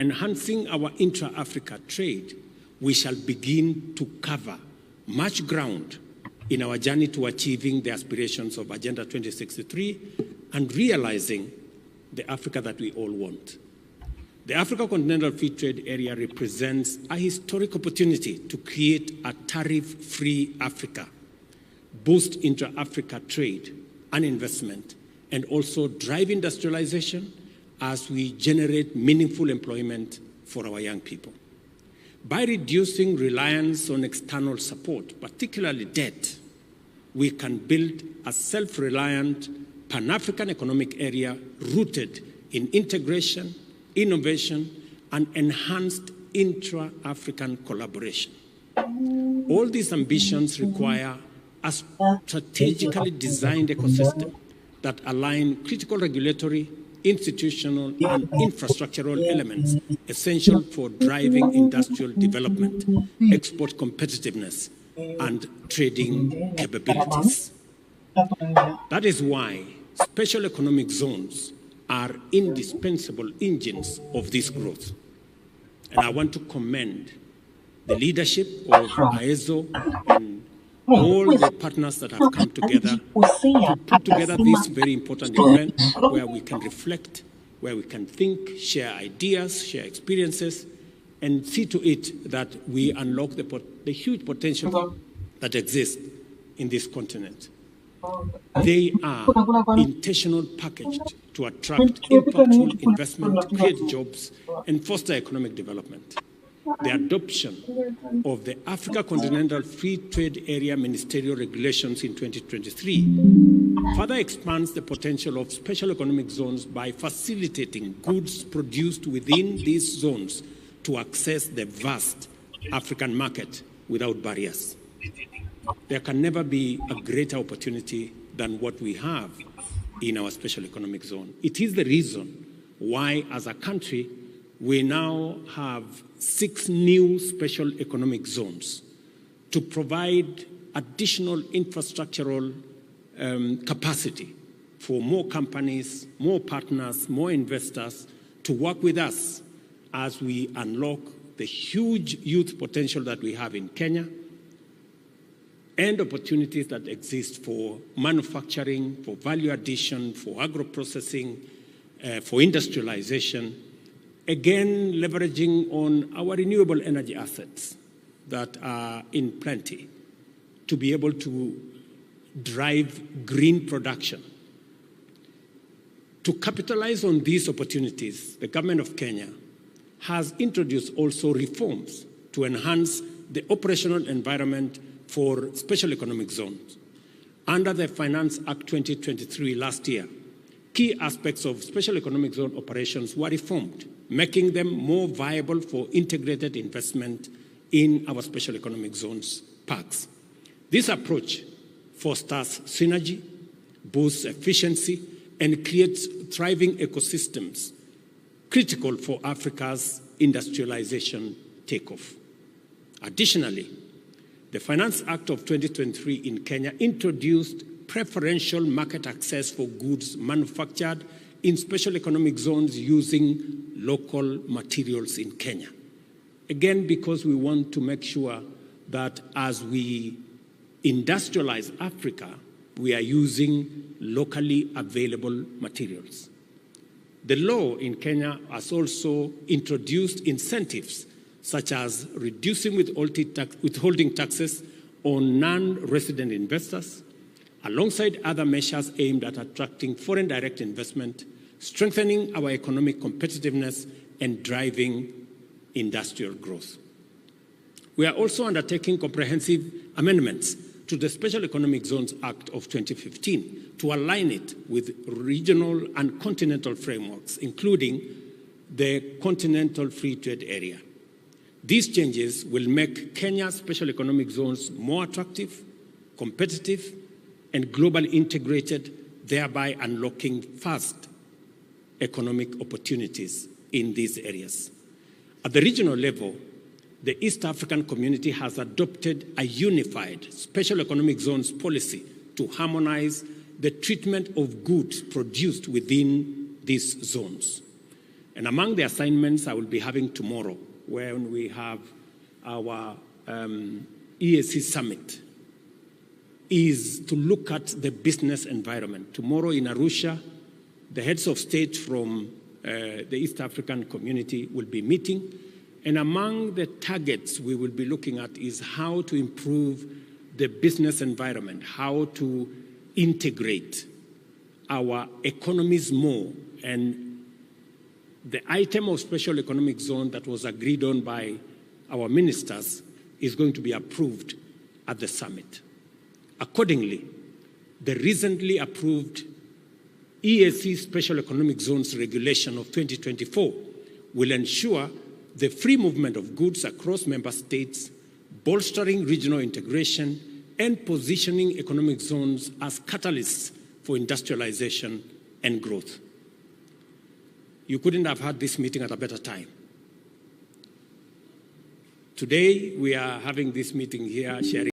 enhancing our intra-Africa trade, we shall begin to cover much ground in our journey to achieving the aspirations of Agenda 2063 and realizing the Africa that we all want. The Africa Continental Free Trade Area represents a historic opportunity to create a tariff-free Africa, boost intra-Africa trade and investment, and also drive industrialization as we generate meaningful employment for our young people. By reducing reliance on external support, particularly debt, we can build a self-reliant Pan-African economic area rooted in integration, innovation, and enhanced intra-African collaboration. All these ambitions require a strategically designed ecosystem that align critical regulatory, institutional, and infrastructural elements essential for driving industrial development, export competitiveness, and trading capabilities. That is why special economic zones are indispensable engines of this growth. And I want to commend the leadership of AEZO and all the partners that have come together to put together this very important event where we can reflect, where we can think, share ideas, share experiences, and see to it that we unlock the huge potential that exists in this continent. They are intentional packaged to attract impactful investment, create jobs, and foster economic development. The adoption of the Africa Continental Free Trade Area Ministerial Regulations in 2023 further expands the potential of special economic zones by facilitating goods produced within these zones to access the vast African market without barriers. There can never be a greater opportunity than what we have in our special economic zone. It is the reason why, as a country, we now have 6 new special economic zones to provide additional infrastructural capacity for more companies, more partners, more investors to work with us as we unlock the huge youth potential that we have in Kenya and opportunities that exist for manufacturing, for value addition, for agro-processing, for industrialization, again, leveraging on our renewable energy assets that are in plenty to be able to drive green production. To capitalize on these opportunities, the government of Kenya has introduced also reforms to enhance the operational environment for special economic zones. Under the Finance Act 2023 last year, key aspects of special economic zone operations were reformed, making them more viable for integrated investment in our special economic zones parks. This approach fosters synergy, boosts efficiency, and creates thriving ecosystems critical for Africa's industrialization takeoff. Additionally, the Finance Act of 2023 in Kenya introduced preferential market access for goods manufactured in special economic zones using local materials in Kenya. Again, because we want to make sure that as we industrialize Africa, we are using locally available materials. The law in Kenya has also introduced incentives such as reducing withholding taxes on non-resident investors, alongside other measures aimed at attracting foreign direct investment, strengthening our economic competitiveness, and driving industrial growth. We are also undertaking comprehensive amendments to the Special Economic Zones Act of 2015 to align it with regional and continental frameworks, including the Continental Free Trade Area. These changes will make Kenya's special economic zones more attractive, competitive, and globally integrated, thereby unlocking fast economic opportunities in these areas. At the regional level, the East African community has adopted a unified special economic zones policy to harmonize the treatment of goods produced within these zones. And among the assignments I will be having tomorrow, when we have our EAC summit, is to look at the business environment. Tomorrow in Arusha, the heads of state from the East African community will be meeting. And among the targets we will be looking at is how to improve the business environment, how to integrate our economies more. And the item of special economic zone that was agreed on by our ministers is going to be approved at the summit. Accordingly, the recently approved EAC Special Economic Zones Regulation of 2024 will ensure the free movement of goods across member states, bolstering regional integration and positioning economic zones as catalysts for industrialization and growth. You couldn't have had this meeting at a better time. Today, we are having this meeting here, sharing